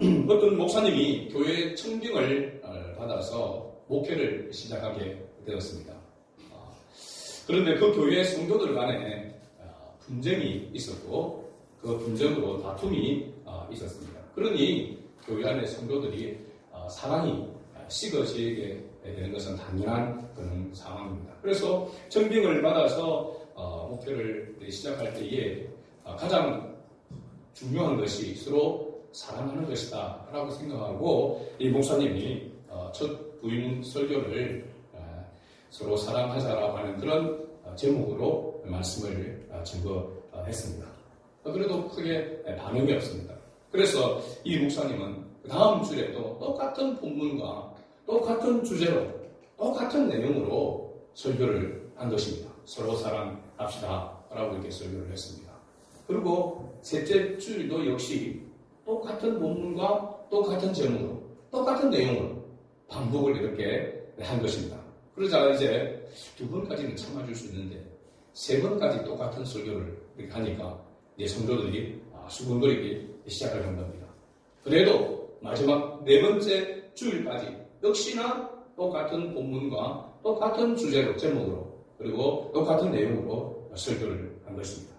어떤 목사님이 교회 청빙을 받아서 목회를 시작하게 되었습니다. 그런데 그 교회 성도들 간에 분쟁이 있었고 그 분쟁으로 다툼이 있었습니다. 그러니 교회 안의 성도들이 사랑이 식어지게 되는 것은 당연한 그런 상황입니다. 그래서 청빙을 받아서 목회를 시작할 때에 가장 중요한 것이 서로 사랑하는 것이다 라고 생각하고 이 목사님이 첫 부임 설교를 서로 사랑하자라고 하는 그런 제목으로 말씀을 증거했습니다. 그래도 크게 반응이 없습니다. 그래서 이 목사님은 다음 주에도 똑같은 본문과 똑같은 주제로 똑같은 내용으로 설교를 한 것입니다. 서로 사랑합시다 라고 이렇게 설교를 했습니다. 그리고 셋째 주일도 역시 똑같은 본문과 똑같은 제목으로 똑같은 내용으로 반복을 이렇게 한 것입니다. 그러자 이제 두 번까지는 참아줄 수 있는데 세 번까지 똑같은 설교를 이렇게 하니까 이제 성도들이 수군거리기 시작을 한 겁니다. 그래도 마지막 네 번째 주일까지 역시나 똑같은 본문과 똑같은 주제로 제목으로 그리고 똑같은 내용으로 설교를 한 것입니다.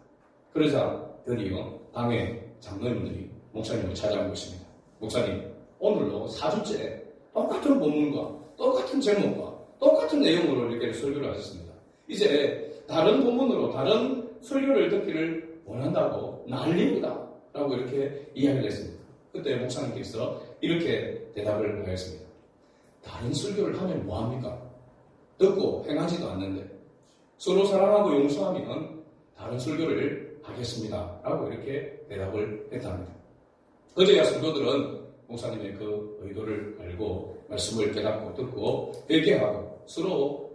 그러자 드디어 당의 장로님들이 목사님을 찾아온 것입니다. 목사님, 오늘로 4주째 똑같은 본문과 똑같은 제목과 똑같은 내용으로 이렇게 설교를 하셨습니다. 이제 다른 본문으로 다른 설교를 듣기를 원한다고 난립니다 라고 이렇게 이야기를 했습니다. 그때 목사님께서 이렇게 대답을 하였습니다. 다른 설교를 하면 뭐합니까? 듣고 행하지도 않는데 서로 사랑하고 용서하면 다른 설교를 하겠습니다 라고 이렇게 대답을 했답니다. 어제야 성도들은 목사님의 그 의도를 알고 말씀을 깨닫고 듣고 회개하고 서로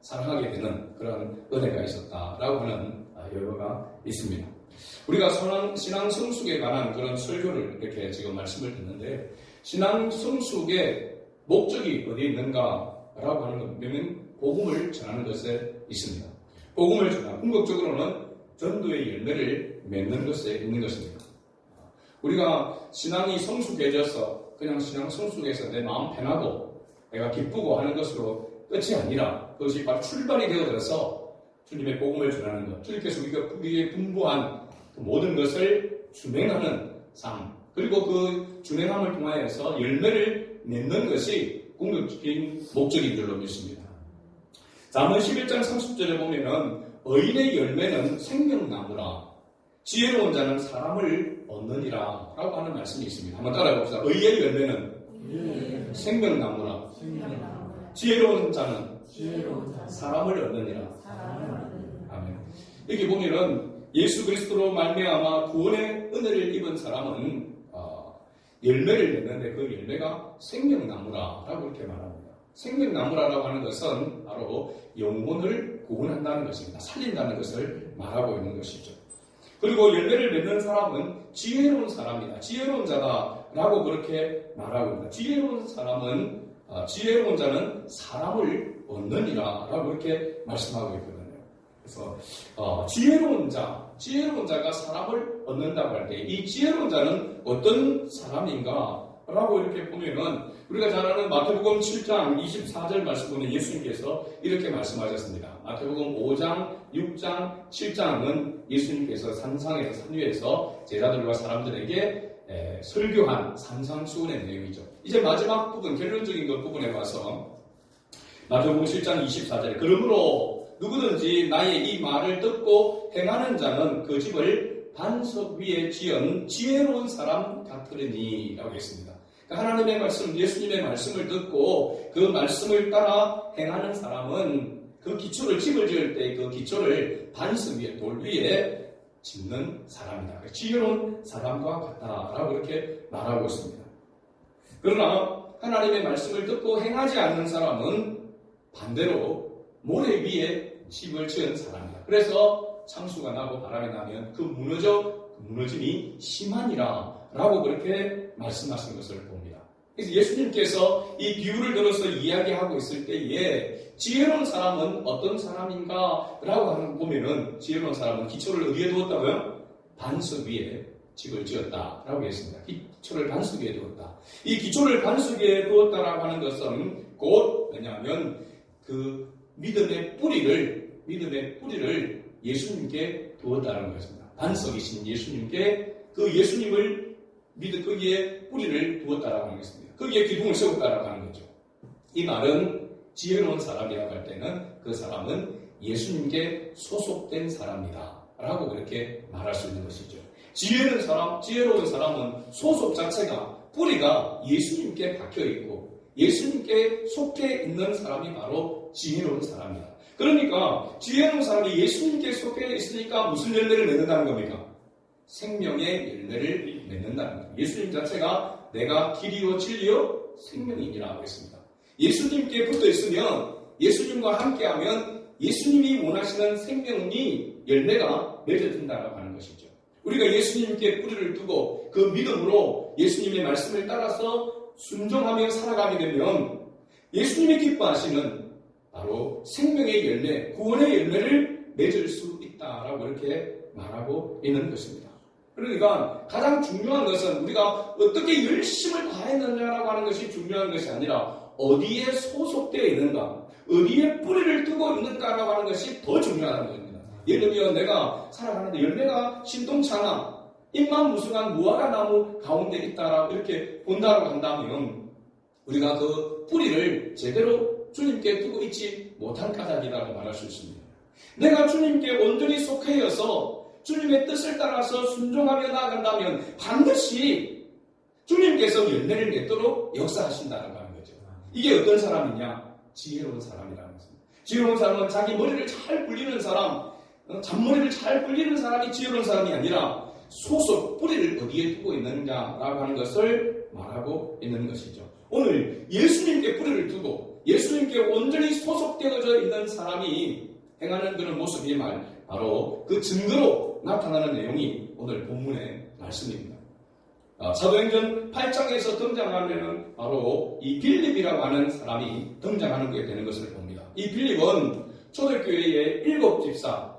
사랑하게 되는 그런 은혜가 있었다라고 하는 여부가 있습니다. 우리가 신앙 성숙에 관한 그런 설교를 이렇게 지금 말씀을 듣는데 신앙 성숙의 목적이 어디에 있는가라고 하는 건 복음을 전하는 것에 있습니다. 복음을 전하는 궁극적으로는 전도의 열매를 맺는 것에 있는 것입니다. 우리가 신앙이 성숙해져서 그냥 신앙 성숙해서 내 마음 편하고 내가 기쁘고 하는 것으로 끝이 아니라 그것이 바로 출발이 되어져서 주님의 복음을 전하는 것, 주님께서 우리에게 분부한 그 모든 것을 준행하는 삶, 그리고 그 준행함을 통하여서 열매를 맺는 것이 궁극적인 목적인 줄로 믿습니다. 잠언 11장 30절에 보면은 의인의 열매는 생명나무라 지혜로운 자는 사람을 얻느니라 라고 하는 말씀이 있습니다. 한번 따라해봅시다. 의의 열매는 생명나무라 지혜로운 자는 사람을 얻느니라. 아멘. 여기 보면은 예수 그리스도로 말미암아 구원의 은혜를 입은 사람은 열매를 맺는데 그 열매가 생명나무라라고 이렇게 말합니다. 생명나무라고 하는 것은 바로 영혼을 구원한다는 것입니다. 살린다는 것을 말하고 있는 것이죠. 그리고 열매를 맺는 사람은 지혜로운 사람이다. 지혜로운 자다라고 그렇게 말하고 있습니다. 지혜로운 자는 사람을 얻느니라라고 이렇게 말씀하고 있거든요. 그래서 지혜로운 자가 사람을 얻는다고 할 때 이 지혜로운 자는 어떤 사람인가라고 이렇게 보면은 우리가 잘 아는 마태복음 7장 24절 말씀 보면 예수님께서 이렇게 말씀하셨습니다. 마태복음 5장, 6장, 7장은 예수님께서 산상에서 산위에서 제자들과 사람들에게 설교한 산상수훈의 내용이죠. 이제 마지막 부분, 결론적인 것 부분에 와서 마태복음 7장 24절에 그러므로 누구든지 나의 이 말을 듣고 행하는 자는 그 집을 반석 위에 지은 지혜로운 사람 같으리니 라고 했습니다. 그러니까 하나님의 말씀, 예수님의 말씀을 듣고 그 말씀을 따라 행하는 사람은 그 기초를 집을 지을 때 그 기초를 반석 위에 돌 위에 짓는 사람이다. 지혜로운 사람과 같다라고 이렇게 말하고 있습니다. 그러나 하나님의 말씀을 듣고 행하지 않는 사람은 반대로 모래 위에 집을 지은 사람이다. 그래서 창수가 나고 바람이 나면 그 무너짐이 심하니라 라고 그렇게 말씀하신 것을 봅니다. 그래서 예수님께서 이 비유를 들어서 이야기하고 있을 때에 지혜로운 사람은 어떤 사람인가 라고 보면은 지혜로운 사람은 기초를 어디에 두었다고요? 반석 위에 집을 지었다라고 했습니다. 기초를 반석에 두었다. 이 기초를 반석에 두었다라고 하는 것은 곧 뭐냐면 그 믿음의 뿌리를 예수님께 두었다는 것입니다. 반석이신 예수님께 그 예수님을 거기에 뿌리를 두었다라고 하는 것입니다. 거기에 기둥을 세웠다라고 하는 거죠. 이 말은 지혜로운 사람이라고 할 때는 그 사람은 예수님께 소속된 사람이다 라고 그렇게 말할 수 있는 것이죠. 지혜로운 사람은 소속 자체가 뿌리가 예수님께 박혀있고 예수님께 속해 있는 사람이 바로 지혜로운 사람이다. 그러니까 지혜로운 사람이 예수님께 속해 있으니까 무슨 열매를 맺는다는 겁니까? 생명의 열매를 맺는다는 겁니다. 예수님 자체가 내가 길이요 진리요 생명이니라 했습니다. 예수님께 붙어 있으면 예수님과 함께하면 예수님이 원하시는 생명이 열매가 맺어진다고 하는 것이죠. 우리가 예수님께 뿌리를 두고 그 믿음으로 예수님의 말씀을 따라서 순종하며 살아가게 되면 예수님이 기뻐하시는 바로 생명의 열매, 구원의 열매를 맺을 수 있다라고 이렇게 말하고 있는 것입니다. 그러니까 가장 중요한 것은 우리가 어떻게 열심을 다했느냐라고 하는 것이 중요한 것이 아니라 어디에 소속되어 있는가, 어디에 뿌리를 두고 있는가라고 하는 것이 더 중요하다는 겁니다. 예를 들면 내가 살아가는데 열매가 신동치 않아, 잎만 무성한 무화과 나무 가운데 있다라고 이렇게 본다고 한다면 우리가 그 뿌리를 제대로 주님께 두고 있지 못한 까닭이라고 말할 수 있습니다. 내가 주님께 온전히 속해여서 주님의 뜻을 따라서 순종하며 나아간다면 반드시 주님께서 열매를 맺도록 역사하신다는 하는 거죠. 이게 어떤 사람이냐? 지혜로운 사람이라는 것입니다. 지혜로운 사람은 자기 머리를 잘 굴리는 사람, 잔머리를 잘 굴리는 사람이 지혜로운 사람이 아니라 소속 뿌리를 어디에 두고 있느냐라고 하는 것을 말하고 있는 것이죠. 오늘 예수님께 뿌리를 두고 예수님께 온전히 소속되어져 있는 사람이 행하는 그런 모습이 바로 그 증거로 나타나는 내용이 오늘 본문의 말씀입니다. 사도행전 8장에서 등장하면 바로 이 빌립이라고 하는 사람이 등장하는 게 되는 것을 봅니다. 이 빌립은 초대교회의 7집사,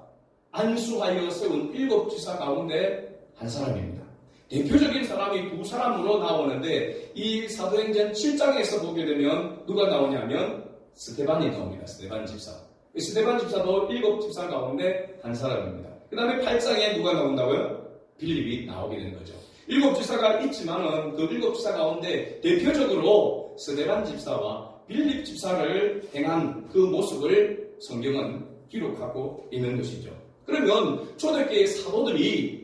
안수하여 세운 7집사 가운데 한 사람입니다. 대표적인 사람이 두 사람으로 나오는데 이 사도행전 7장에서 보게 되면 누가 나오냐면 스데반이 나옵니다. 스데반 집사. 스데반 집사도 7집사 가운데 한 사람입니다. 그 다음에 8장에 누가 나온다고요? 빌립이 나오게 되는 거죠. 7집사가 있지만은 그 7집사 가운데 대표적으로 스데반 집사와 빌립 집사를 행한 그 모습을 성경은 기록하고 있는 것이죠. 그러면 초대교회 사도들이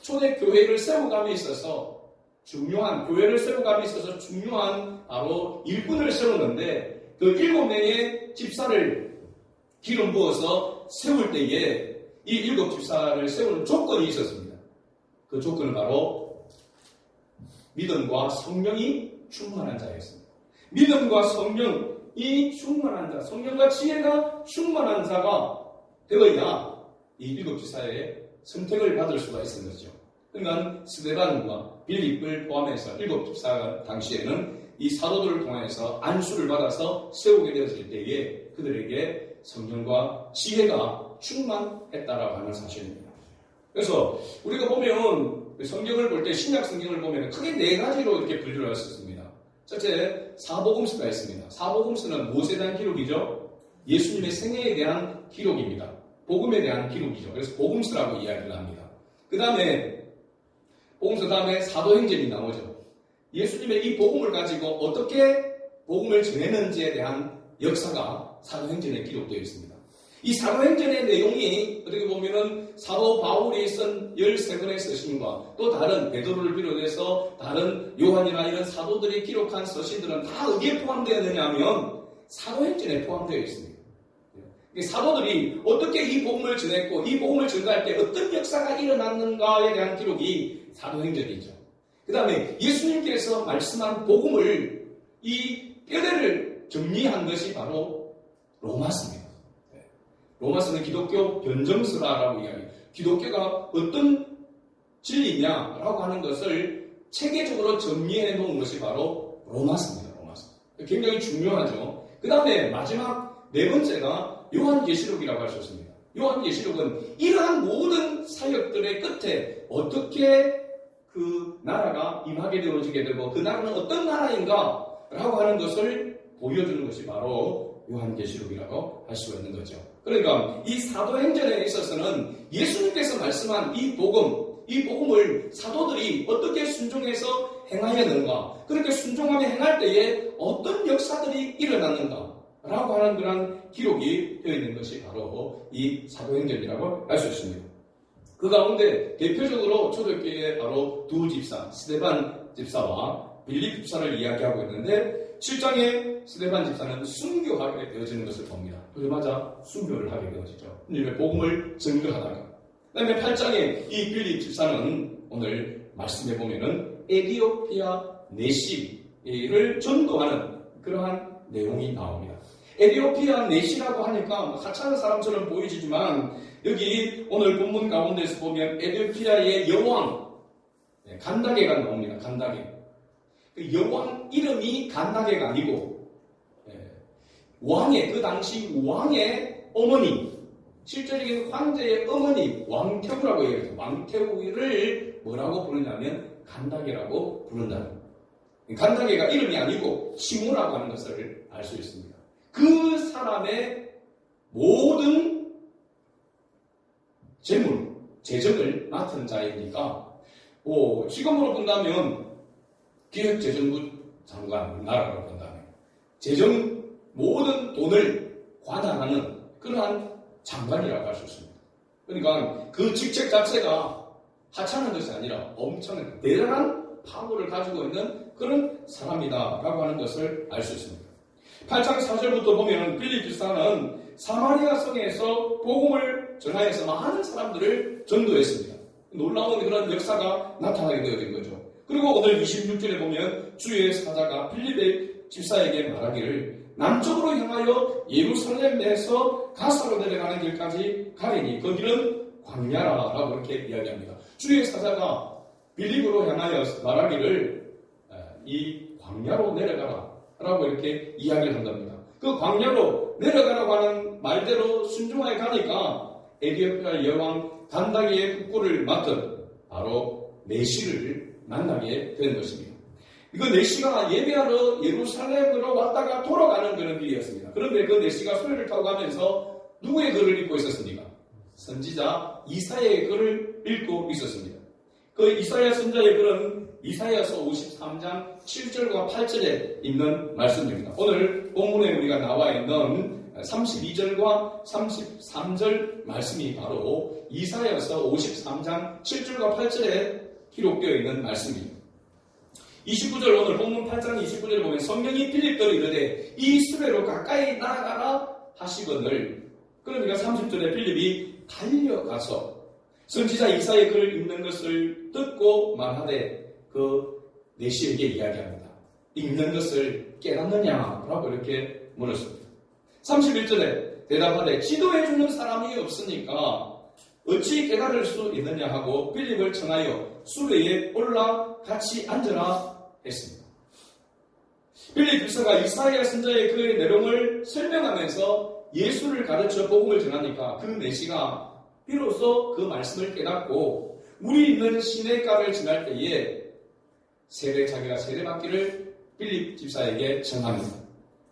초대교회를 세워감에 있어서 교회를 세워감에 있어서 중요한 바로 일꾼을 세우는데 그 7명의 집사를 기름 부어서 세울 때에 이 7집사를 세우는 조건이 있었습니다. 그 조건은 바로 믿음과 성령이 충만한 자였습니다. 믿음과 성령이 충만한 자, 성령과 지혜가 충만한 자가 되어야 이 7집사의 선택을 받을 수가 있었던 거죠. 그러니까 스데반과 빌립을 포함해서 7집사가 당시에는 이 사도들을 통해서 안수를 받아서 세우게 되었을 때에 그들에게 성령과 지혜가 충만했다라고 하는 사실입니다. 그래서 우리가 보면 성경을 볼 때 신약 성경을 보면 크게 4가지로 이렇게 분류를 했었습니다. 첫째, 사복음서가 있습니다. 사복음서는 무엇에 대한 기록이죠? 예수님의 생애에 대한 기록입니다. 복음에 대한 기록이죠. 그래서 복음서라고 이야기를 합니다. 그 다음에 복음서 다음에 사도행전이 나오죠. 예수님의 이 복음을 가지고 어떻게 복음을 전했는지에 대한 역사가 사도행전에 기록되어 있습니다. 이 사도행전의 내용이 어떻게 보면은 사도 바울이 쓴 13권의 서신과 또 다른 베드로를 비롯해서 다른 요한이나 이런 사도들이 기록한 서신들은 다 어디에 포함되어 있느냐면 사도행전에 포함되어 있습니다. 사도들이 어떻게 이 복음을 전했고 이 복음을 전가할 때 어떤 역사가 일어났는가에 대한 기록이 사도행전이죠. 그 다음에 예수님께서 말씀한 복음을 이 뼈대를 정리한 것이 바로 로마서입니다. 로마서는 기독교 변정서라고 이야기해요. 기독교가 어떤 진리냐라고 하는 것을 체계적으로 정리해 놓은 것이 바로 로마서입니다. 로마서. 굉장히 중요하죠. 그 다음에 마지막 4번째가 요한계시록이라고 할 수 있습니다. 요한계시록은 이러한 모든 사역들의 끝에 어떻게 그 나라가 임하게 되어지게 되고 그 나라는 어떤 나라인가 라고 하는 것을 보여주는 것이 바로 요한계시록이라고 할 수가 있는 거죠. 그러니까 이 사도행전에 있어서는 예수님께서 말씀한 이 복음을 사도들이 어떻게 순종해서 행하였는가, 그렇게 순종하며 행할 때에 어떤 역사들이 일어났는가 라고 하는 그런 기록이 되어 있는 것이 바로 이 사도행전이라고 할 수 있습니다. 그 가운데 대표적으로 초대교회의 바로 두 집사, 스데반 집사와 빌립 집사를 이야기하고 있는데 7장에 스데반 집사는 순교하게 되어지는 것을 봅니다. 그러자마자 순교를 하게 되어지죠. 복음을 증거하다가. 그 다음에 8장에 이 빌립 집사는 오늘 말씀해 보면은 에디오피아 내시를 전도하는 그러한 내용이 나옵니다. 에디오피아 내시라고 하니까 하찮은 사람처럼 보이지만 여기 오늘 본문 가운데서 보면 에디오피아의 여왕 간다게가 나옵니다. 간다게. 그 여왕 이름이 간다게가 아니고 왕의 그 당시 왕의 어머니, 실제적인 황제의 어머니 왕태우라고 얘기해요. 왕태우를 뭐라고 부르냐면 간다게라고 부른다. 간다게가 이름이 아니고 칭호라고 하는 것을 알 수 있습니다. 그 사람의 모든 재정을 맡은 자이니까 지금으로 본다면 기획재정부 장관, 나라로 본다면 재정 모든 돈을 관할하는 그러한 장관이라고 할 수 있습니다. 그러니까 그 직책 자체가 하찮은 것이 아니라 엄청난 대단한 파워를 가지고 있는 그런 사람이다라고 하는 것을 알 수 있습니다. 8장 4절부터 보면 빌립 집사는 사마리아 성에서 복음을 전하여서 많은 사람들을 전도했습니다. 놀라운 그런 역사가 나타나게 되어진 거죠. 그리고 오늘 26절에 보면 주의 사자가 빌립의 집사에게 말하기를 남쪽으로 향하여 예루살렘에서 가사로 내려가는 길까지 가리니 그 길은 광야라라고 이렇게 이야기합니다. 주의 사자가 빌립으로 향하여 말하기를 이 광야로 내려가라 라고 이렇게 이야기를 한답니다. 그 광야로 내려가라고 하는 말대로 순종하여 가니까 에디오피아 여왕 간다게의 국고를 맡은 바로 내시를 만나게 된 것입니다. 이거 내시가 예배하러 예루살렘으로 왔다가 돌아가는 그런 길이었습니다. 그런데 그 내시가 소리를 타고 가면서 누구의 글을 읽고 있었습니까? 선지자 이사야의 글을 읽고 있었습니다. 그 이사야 선지자의 글은 이사야서 53장 7절과 8절에 있는 말씀입니다. 오늘 본문에 우리가 나와 있는 32절과 33절 말씀이 바로 이사야서 53장 7절과 8절에 기록되어 있는 말씀입니다. 29절 오늘 본문 8장 29절에 보면 성령이 빌립더러 이르되 이 수레로 가까이 나아가라 하시거늘, 그러니까 30절에 빌립이 달려가서 선지자 이사야의 글을 읽는 것을 듣고 말하되 그 내시에게 이야기합니다. 읽는 것을 깨닫느냐라고 이렇게 물었습니다. 31절에 대답하되 지도해주는 사람이 없으니까 어찌 깨달을 수 있느냐 하고 빌립을 청하여 수레에 올라 같이 앉으라 했습니다. 빌립 집사가 이사야 선지자의 글의 내용을 설명하면서 예수를 가르쳐 복음을 전하니까 그 내시가 비로소 그 말씀을 깨닫고 물이 있는 시내가를 지날 때에 자기가 세례받기를 빌립 집사에게 청합니다.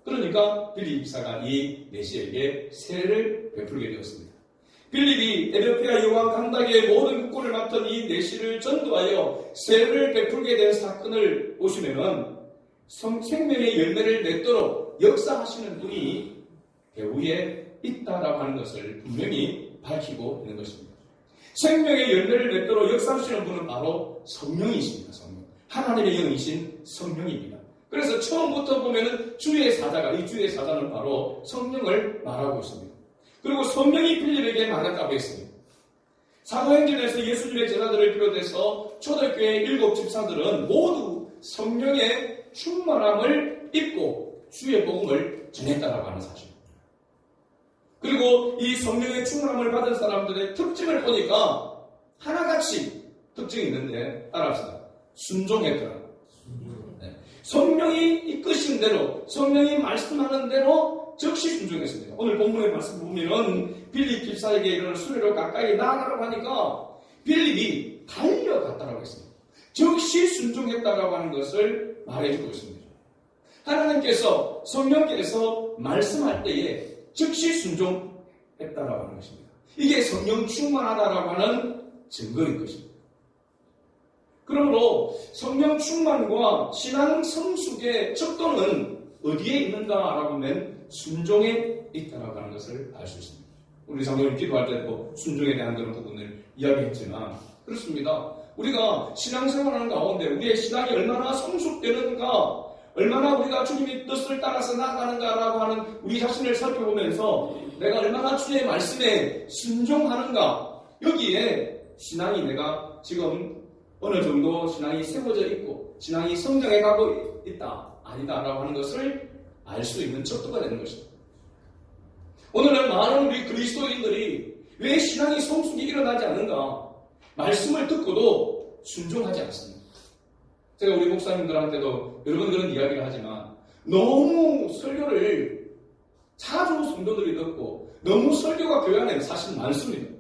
그러니까 빌립 집사가 이 내시에게 세례를 베풀게 되었습니다. 빌립이 에디오피아 여왕 간다게의 모든 국고를 맡은 이 내시를 전도하여 세례를 베풀게 된 사건을 보시면은 생명의 열매를 맺도록 역사하시는 분이 배후에 있다라고 하는 것을 분명히 밝히고 있는 것입니다. 생명의 열매를 맺도록 역사하시는 분은 바로 성령이십니다. 성령. 하나님의 영이신 성령입니다. 그래서 처음부터 보면은 주의 사자가, 이 주의 사자는 바로 성령을 말하고 있습니다. 그리고 성령이 빌립에게 말했다고 했습니다. 사도행전에서 예수님의 제자들을 비롯해서 초대교회 7 집사들은 모두 성령의 충만함을 입고 주의 복음을 전했다라고 하는 사실입니다. 그리고 이 성령의 충만함을 받은 사람들의 특징을 보니까 하나같이 특징이 있는데 따라합시다. 순종했더라. 네. 성령이 이끄신 대로, 성령이 말씀하는 대로 즉시 순종했습니다. 오늘 본문의 말씀 보면 빌립 집사에게 이르는 수레로 가까이 나아가라고 하니까 빌립이 달려갔다라고 했습니다. 즉시 순종했다라고 하는 것을 말해주고 있습니다. 하나님께서 성령께서 말씀할 때에 즉시 순종했다라고 하는 것입니다. 이게 성령 충만하다라고 하는 증거인 것입니다. 그러므로 성령 충만과 신앙 성숙의 척도는 어디에 있는가라고 하면 순종에 있다라고 하는 것을 알 수 있습니다. 우리 장로님 기도할 때도 순종에 대한 그런 부분을 이야기했지만 그렇습니다. 우리가 신앙생활하는 가운데 우리의 신앙이 얼마나 성숙되는가, 얼마나 우리가 주님의 뜻을 따라서 나아가는가라고 하는 우리 자신을 살펴보면서 내가 얼마나 주님의 말씀에 순종하는가, 여기에 신앙이 내가 지금 어느 정도 신앙이 세워져 있고 신앙이 성장해 가고 있다, 아니다라고 하는 것을 알 수 있는 척도가 되는 것입니다. 오늘은 많은 우리 그리스도인들이 왜 신앙이 성숙이 일어나지 않는가? 말씀을 듣고도 순종하지 않습니다. 제가 우리 목사님들한테도 여러 번 그런 이야기를 하지만 너무 설교를 자주 성도들이 듣고 너무 설교가 교회 안에 사실 많습니다.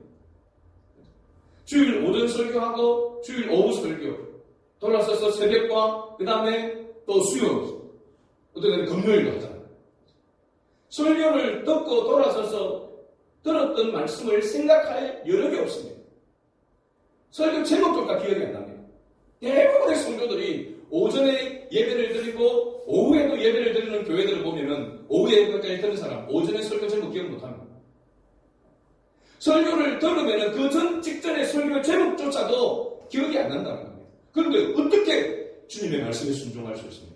주일 오전 설교하고 주일 오후 설교, 돌아서서 새벽과 그 다음에 또 수요, 어떤 때는 금요일도 하잖아요. 설교를 듣고 돌아서서 들었던 말씀을 생각할 여력이 없습니다. 설교 제목조차 기억이 안 납니다. 대부분의 성도들이 오전에 예배를 드리고 오후에도 예배를 드리는 교회들을 보면은 오후에 예배까지 듣는 사람 오전에 설교 제목 기억 못합니다. 설교를 들으면은 그 전 직전의 설교 제목조차도 기억이 안 난다는 겁니다. 그런데 어떻게 주님의 말씀에 순종할 수 있습니까?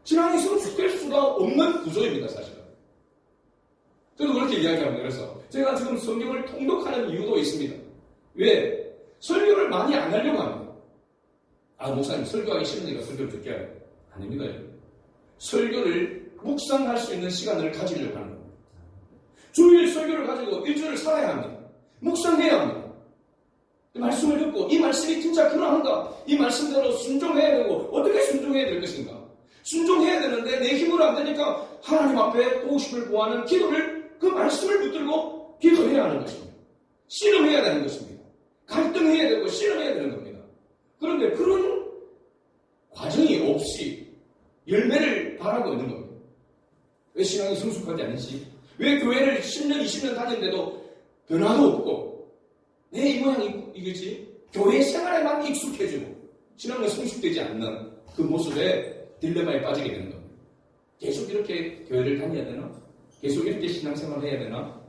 신앙이 성숙될 수가 없는 구조입니다, 사실은. 저도 그렇게 이야기합니다. 그래서 제가 지금 성경을 통독하는 이유도 있습니다. 왜? 설교를 많이 안 하려고 합니다. 아, 목사님 설교하기 싫으니까 설교를 듣게 해요. 아닙니다. 설교를 묵상할 수 있는 시간을 가지려고 하는 겁니다. 주일 설교를 가지고 일주일을 살아야 합니다. 묵상해야 합니다. 이 말씀을 듣고 이 말씀이 진짜 그러한가? 이 말씀대로 순종해야 되고 어떻게 순종해야 될 것인가? 순종해야 되는데 내 힘으로 안 되니까 하나님 앞에 호흡을 구하는 기도를, 그 말씀을 붙들고 기도해야 하는 것입니다. 씨름해야 되는 것입니다. 갈등해야 되고 씨름해야 되는 겁니다. 그런데 그런 과정이 없이 열매를 바라고 있는 겁니다. 왜 신앙이 성숙하지 않는지, 왜 교회를 10년, 20년 다녔는데도 변화도 없고 내 이 모양이 이거지? 교회 생활에만 익숙해지고 신앙은 성숙되지 않는 그 모습에 딜레마에 빠지게 되는 겁니다. 계속 이렇게 교회를 다녀야 되나? 계속 이렇게 신앙생활을 해야 되나?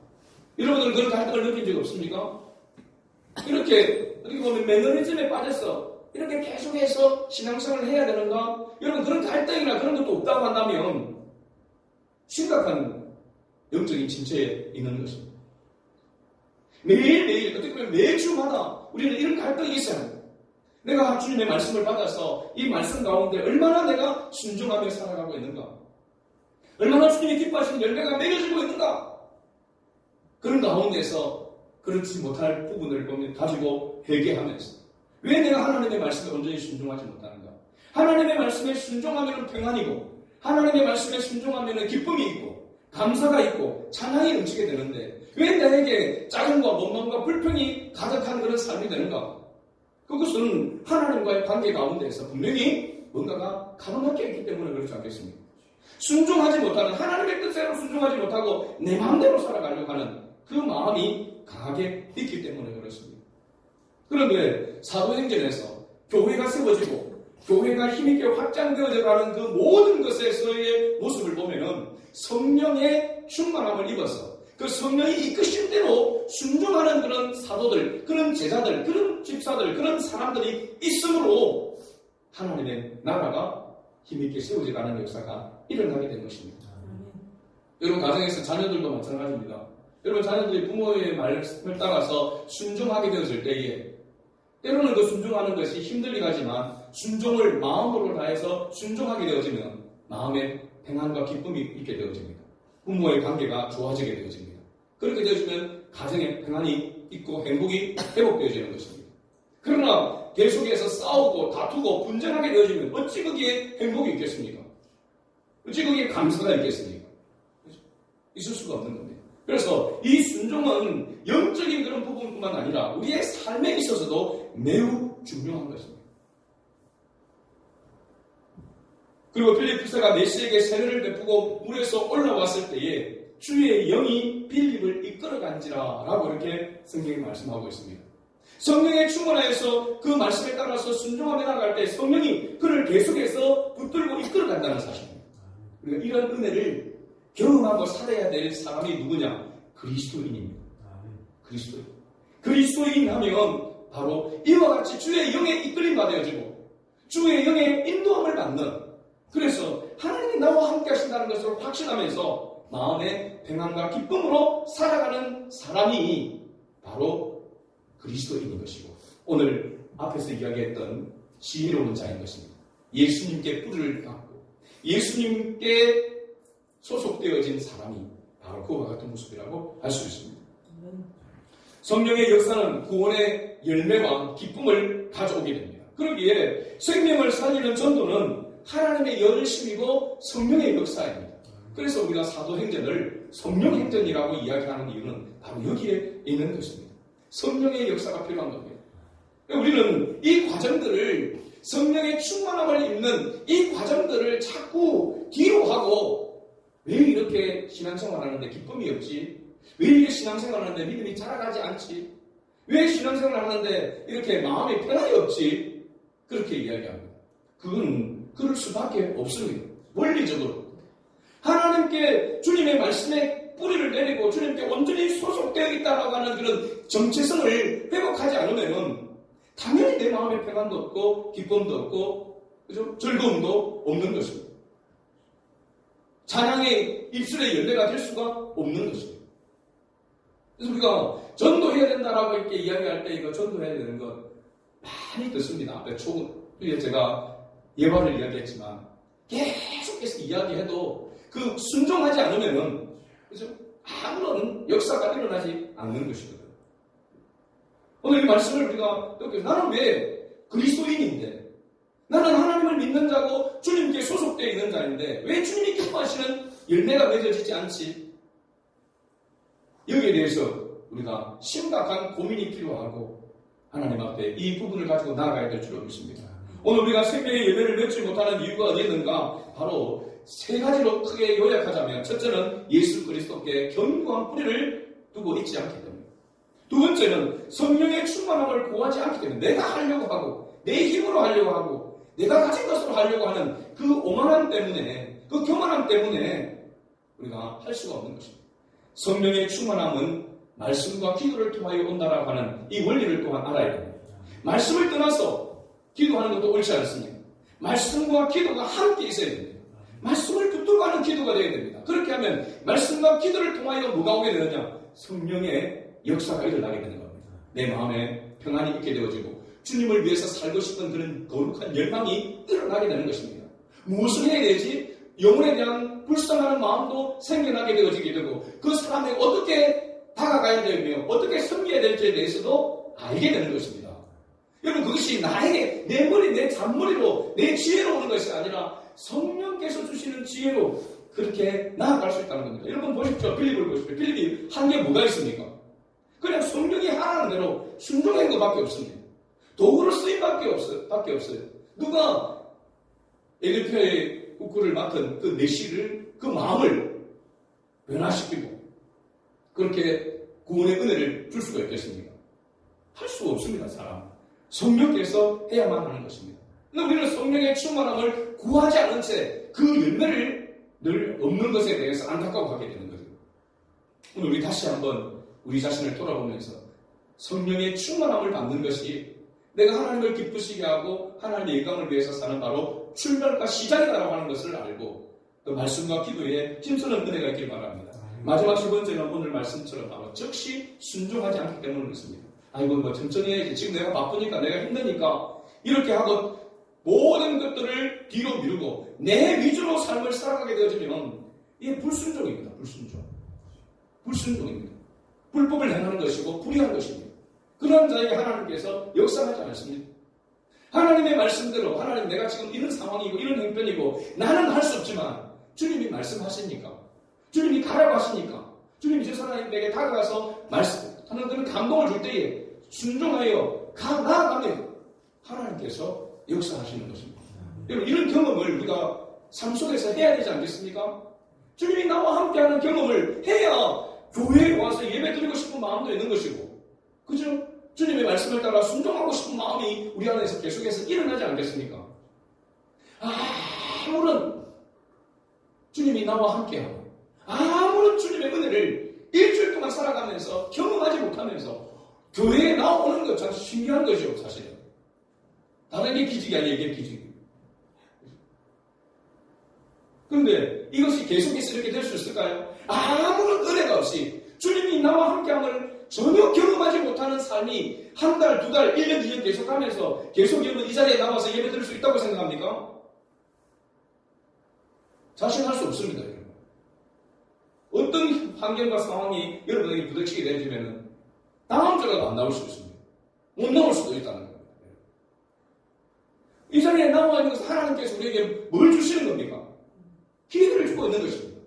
여러분들은 그런 갈등을 느낀 적 없습니까? 이렇게 어떻게 보면 매너리즘에 빠져서 이렇게 계속해서 신앙생활을 해야 되는가? 여러분 그런 갈등이나 그런 것도 없다고 한다면 심각한 영적인 침체에 있는 것입니다. 매일매일 어떻게 보면 매주마다 우리는 이런 갈등이 있어야 합니다. 내가 주님의 말씀을 받아서 이 말씀 가운데 얼마나 내가 순종하며 살아가고 있는가? 얼마나 주님이 기뻐하시는 열매가 맺어지고 있는가? 그런 가운데서 그렇지 못할 부분을 보면 가지고 회개하면서 왜 내가 하나님의 말씀에 온전히 순종하지 못하는가? 하나님의 말씀에 순종하면 평안이고 하나님의 말씀에 순종하면 기쁨이 있고 감사가 있고 찬양이 넘치게 되는데 왜 나에게 짜증과 원망과 불평이 가득한 그런 삶이 되는가? 그것은 하나님과의 관계 가운데에서 분명히 뭔가가 가로막혀 있기 때문에 그렇지 않겠습니까? 순종하지 못하는, 하나님의 뜻대로 순종하지 못하고 내 마음대로 살아가려고 하는 그 마음이 강하게 있기 때문에 그렇습니다. 그런데 사도행전에서 교회가 세워지고 교회가 힘있게 확장되어져 가는 그 모든 것에서의 모습을 보면은 성령의 충만함을 입어서 그 성령이 이끄신 대로 순종하는 그런 사도들, 그런 제자들, 그런 집사들, 그런 사람들이 있으므로 하나님의 나라가 힘있게 세워져 가는 역사가 일어나게 된 것입니다. 여러분 가정에서 자녀들도 마찬가지입니다. 여러분 자녀들이 부모의 말씀을 따라서 순종하게 되었을 때에 때로는 그 순종하는 것이 힘들긴 하지만 순종을 마음으로 다해서 순종하게 되어지면 마음에 평안과 기쁨이 있게 되어집니다. 부모의 관계가 좋아지게 되어집니다. 그렇게 되어지면 가정에 평안이 있고 행복이 회복되어지는 것입니다. 그러나 계속해서 싸우고 다투고 분쟁하게 되어지면 어찌 거기에 행복이 있겠습니까? 어찌 거기에 감사가 있겠습니까? 있을 수가 없는 겁니다. 그래서 이 순종은 영적인 그런 부분뿐만 아니라 우리의 삶에 있어서도 매우 중요한 것입니다. 그리고 빌립보서가 메시에게 세례를 베푸고 물에서 올라왔을 때에 주의 영이 빌립을 이끌어간지라 라고 이렇게 성경이 말씀하고 있습니다. 성령의 충만하여서 그 말씀에 따라서 순종하며 나갈 때 성령이 그를 계속해서 붙들고 이끌어간다는 사실입니다. 그러니까 이런 은혜를 경험하고 살아야 될 사람이 누구냐? 그리스도인입니다. 그리스도인. 그리스도인 하면 바로 이와 같이 주의 영에 이끌림 받아야지고 주의 영에 인도함을 받는, 그래서 하나님이 나와 함께 하신다는 것을 확신하면서 마음의 평안과 기쁨으로 살아가는 사람이 바로 그리스도인인 것이고, 오늘 앞에서 이야기했던 지혜로운 자인 것입니다. 예수님께 뿔을 갖고 예수님께 소속되어진 사람이 바로 그와 같은 모습이라고 할 수 있습니다. 성령의 역사는 구원의 열매와 기쁨을 가져오게 됩니다. 그러기에 생명을 살리는 전도는 하나님의 열심이고 성령의 역사입니다. 그래서 우리가 사도행전을 성령행전이라고 이야기하는 이유는 바로 여기에 있는 것입니다. 성령의 역사가 필요한 겁니다. 우리는 이 과정들을, 성령의 충만함을 입는 이 과정들을 자꾸 뒤로 하고, 왜 이렇게 신앙생활하는데 기쁨이 없지? 왜 이렇게 신앙생활하는데 믿음이 자라가지 않지? 왜 신앙생활하는데 이렇게 마음이 편안이 없지? 그렇게 이야기합니다. 그건 그럴 수밖에 없습니다. 원리적으로 하나님께, 주님의 말씀에 뿌리를 내리고 주님께 온전히 소속되어 있다라고 하는 그런 정체성을 회복하지 않으면 당연히 내 마음에 평안도 없고 기쁨도 없고, 그죠? 즐거움도 없는 것입니다. 찬양의 입술의 열매가 될 수가 없는 것입니다. 그래서 우리가 전도해야 된다라고 이렇게 이야기할 때 이거 전도해야 되는 것 많이 듣습니다. 앞에 제가 예화를 이야기했지만 계속해서 이야기해도 그 순종하지 않으면은, 그죠? 아무런 역사가 일어나지 않는 것이거든. 오늘 이 말씀을 우리가 여기서, 나는 왜 그리스도인인데, 나는 하나님을 믿는 자고 주님께 소속되어 있는 자인데 왜 주님이 기뻐하시는 열매가 맺어지지 않지? 여기에 대해서 우리가 심각한 고민이 필요하고 하나님 앞에 이 부분을 가지고 나아가야 될 줄로 믿습니다. 오늘 우리가 생명의 열매를 맺지 못하는 이유가 어디 있는가? 바로 세 가지로 크게 요약하자면, 첫째는 예수 그리스도께 견고한 뿌리를 두고 있지 않기 때문에, 두 번째는 성령의 충만함을 구하지 않기 때문에, 내가 하려고 하고 내 힘으로 하려고 하고 내가 가진 것으로 하려고 하는 그 오만함 때문에, 그 교만함 때문에 우리가 할 수가 없는 것입니다. 성령의 충만함은 말씀과 기도를 통하여 온다라고 하는 이 원리를 또한 알아야 됩니다. 말씀을 떠나서 기도하는 것도 옳지 않습니다. 말씀과 기도가 함께 있어야 됩니다. 말씀을 붙들고 하는 기도가 되어야 됩니다. 그렇게 하면 말씀과 기도를 통하여 뭐가 오게 되느냐? 성령의 역사가 일어나게 되는 겁니다. 내 마음에 평안이 있게 되어지고 주님을 위해서 살고 싶은 그런 거룩한 열망이 일어나게 되는 것입니다. 무엇을 해야 되지? 영혼에 대한 불쌍한 마음도 생겨나게 되어지게 되고, 그 사람에 어떻게 다가가야 되며 어떻게 섬겨야 될지에 대해서도 알게 되는 것입니다. 여러분, 그것이 나에게 내 머리, 내 잔머리로, 내 지혜로 오는 것이 아니라 성령께서 주시는 지혜로 그렇게 나아갈 수 있다는 겁니다. 여러분 보십시오. 빌립을 보십시오. 빌립이 한 게 뭐가 있습니까? 그냥 성령이 하라는 대로 순종한 것밖에 없습니다. 도구로 쓰임 밖에 없어요. 누가 에디표의 국구를 맡은 그 내시를, 그 마음을 변화시키고 그렇게 구원의 은혜를 줄 수가 있겠습니까? 할 수가 없습니다. 사람. 성령께서 해야만 하는 것입니다. 그런데 우리는 성령의 충만함을 구하지 않은 채 그 열매를 늘 없는 것에 대해서 안타까워하게 되는 거죠. 오늘 우리 다시 한번 우리 자신을 돌아보면서 성령의 충만함을 받는 것이 내가 하나님을 기쁘시게 하고 하나님의 영광을 위해서 사는 바로 출발과 시작이라고 하는 것을 알고, 그 말씀과 기도에 힘쓰는 은혜가 있길 바랍니다. 마지막 세 번째는 오늘 말씀처럼 바로 즉시 순종하지 않기 때문에 그렇습니다. 아이고 뭐 천천히 해야지, 지금 내가 바쁘니까, 내가 힘드니까 이렇게 하고 모든 것들을 뒤로 미루고 내 위주로 삶을 살아가게 되어지면 이게 불순종입니다. 불순종입니다. 불법을 행하는 것이고 불의한 것입니다. 그런 자에게 하나님께서 역사하지 않습니다. 하나님의 말씀대로, 하나님 내가 지금 이런 상황이고 이런 형편이고 나는 할 수 없지만 주님이 말씀하시니까, 주님이 가라고 하시니까, 주님이 저 사람에게 다가가서 말씀하는 그런 감동을 줄 때에 순종하여 나아가면 하나님께서 역사하시는 것입니다. 여러분, 이런 경험을 우리가 삶 속에서 해야 되지 않겠습니까? 주님이 나와 함께하는 경험을 해야 교회에 와서 예배 드리고 싶은 마음도 있는 것이고, 그죠? 주님의 말씀을 따라 순종하고 싶은 마음이 우리 안에서 계속해서 일어나지 않겠습니까? 아무런 주님이 나와 함께하고, 아무런 주님의 은혜를 일주일 동안 살아가면서 경험하지 못하면서 교회에 나오는 것 참 신기한 거죠, 사실은. 다른 게 기적이 아니에요, 이게 기적이에요. 그런데 이것이 계속해서 이렇게 될 수 있을까요? 아무런 은혜가 없이 주님이 나와 함께함을 전혀 경험하지 못하는 삶이 한 달, 두 달, 1년, 2년 계속하면서 계속 여러분 이 자리에 나와서 예배 드릴 수 있다고 생각합니까? 자신할 수 없습니다, 여러분. 어떤 환경과 상황이 여러분에게 부딪히게 되면 다음 주라도 안 나올 수 있습니다. 못 나올 수도 있다는 겁니다. 이 자리에 나와 있는 것은 하나님께서 우리에게 뭘 주시는 겁니까? 기회를 주고 있는 것입니다.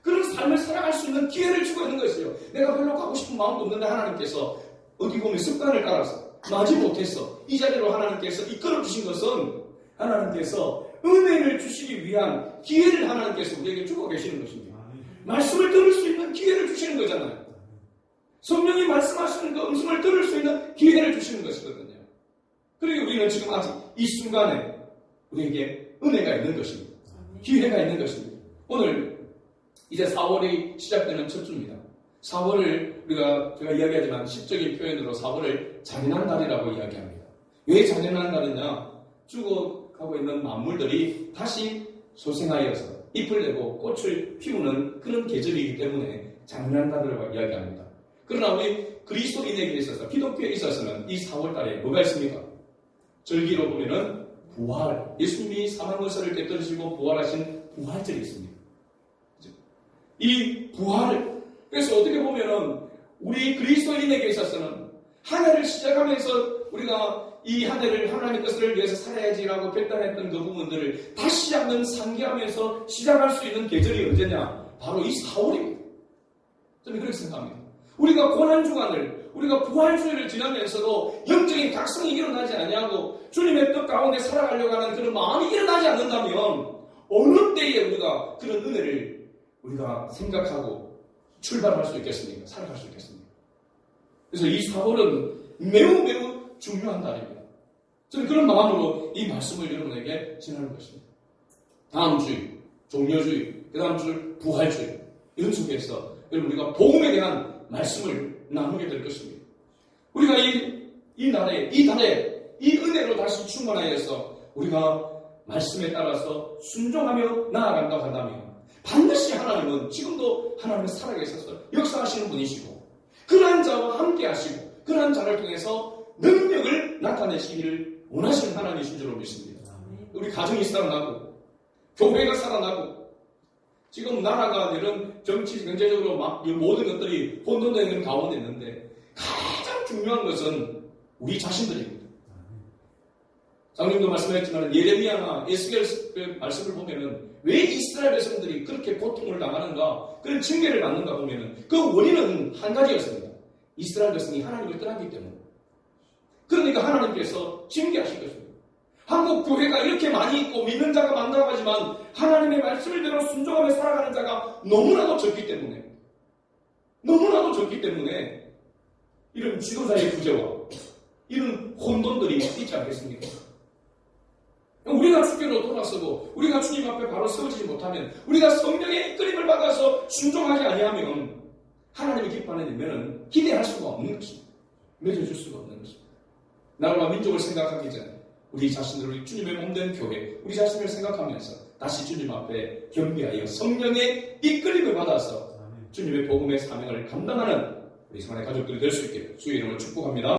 그런 삶을 살아갈 수 있는 기회를 주고 있는 것이에요. 내가 별로 가고 싶은 마음도 없는데 하나님께서 어디 보면 습관을 따라서 나지 못했어. 이 자리로 하나님께서 이끌어 주신 것은 하나님께서 은혜를 주시기 위한 기회를 하나님께서 우리에게 주고 계시는 것입니다. 말씀을 들을 수 있는 기회를 주시는 거잖아요. 성령이 말씀하시는 그 음성을 들을 수 있는 기회를 주시는 것이거든요. 그리고 우리는 지금 아직 이 순간에 우리에게 은혜가 있는 것입니다. 기회가 있는 것입니다. 오늘 이제 4월이 시작되는 첫 주입니다. 4월을 제가 이야기하지만 시적인 표현으로 4월을 잔인한 달이라고 이야기합니다. 왜 잔인한 달이냐? 죽어가고 있는 만물들이 다시 소생하여서 잎을 내고 꽃을 피우는 그런 계절이기 때문에 잔인한 달이라고 이야기합니다. 그러나 우리 그리스도인에게 있어서, 기독교에 있어서는 이 4월 달에 뭐가 있습니까? 절기로 보면은 부활, 예수님이 사망건설을 깨뜨리시고 부활하신 부활절이 있습니다. 이 부활, 그래서 어떻게 보면은 우리 그리스도인에게 있어서는 한 해를 시작하면서 우리가 이 한 해를 하나님 것을 위해서 살아야지라고 결단했던 그 부분들을 다시 한번 상기하면서 시작할 수 있는 계절이 언제냐? 바로 이 4월입니다. 저는 그렇게 생각합니다. 우리가 고난주간을, 우리가 부활주의를 지나면서도 영적인 각성이 일어나지 아니하고 주님의 뜻 가운데 살아가려고 하는 그런 마음이 일어나지 않는다면 어느 때에 우리가 그런 은혜를 우리가 생각하고 출발할 수 있겠습니까? 살아갈 수 있겠습니까? 그래서 이 4월은 매우 중요한 달입니다. 저는 그런 마음으로 이 말씀을 여러분에게 전하는 것입니다. 다음 주일, 종려주일, 그 다음 주 부활주일, 이런 속에서 여러분 우리가 복음에 대한 말씀을 나누게 될 것입니다. 우리가 이 달에 이 은혜로 다시 충만하여서 우리가 말씀에 따라서 순종하며 나아간다고 한다면 반드시 하나님은 지금도 하나님은 살아계셔서 역사하시는 분이시고 그러한 자와 함께 하시고 그러한 자를 통해서 능력을 나타내시기를 원하시는 하나님이신 줄로 믿습니다. 우리 가정이 살아나고 교회가 살아나고 지금 나라가 이런 정치, 경제적으로 막 모든 것들이 혼돈되는 가운데 있는데 가장 중요한 것은 우리 자신들입니다. 장님도 말씀하셨지만 예레미야나 에스겔 말씀을 보면은 왜 이스라엘 백성들이 그렇게 고통을 당하는가, 그런 징계를 받는가 보면은 그 원인은 한 가지였습니다. 이스라엘 백성이 하나님을 떠났기 때문에. 그러니까 하나님께서 징계하신 것입니다. 한국 교회가 이렇게 많이 있고 믿는 자가 많다고 하지만 하나님의 말씀을 대로 순종하며 살아가는 자가 너무나도 적기 때문에 이런 지도자의 부재와 이런 혼돈들이 있지 않겠습니까? 우리가 주께로 돌아서고 우리가 주님 앞에 바로 세워지지 못하면 우리가 성령의 이끌림을 받아서 순종하지 아니하면 하나님이 기뻐하는 일면은 기대할 수가 없는 것입니다. 맺어줄 수가 없는 것입니다. 나라와 민족을 생각하기 전에 우리 자신을 우리 주님의 몸된 교회 우리 자신을 생각하면서 다시 주님 앞에 겸비하여 성령의 이끌림을 받아서 주님의 복음의 사명을 감당하는 우리 성안의 가족들이 될 수 있게 주의 이름으로 축복합니다.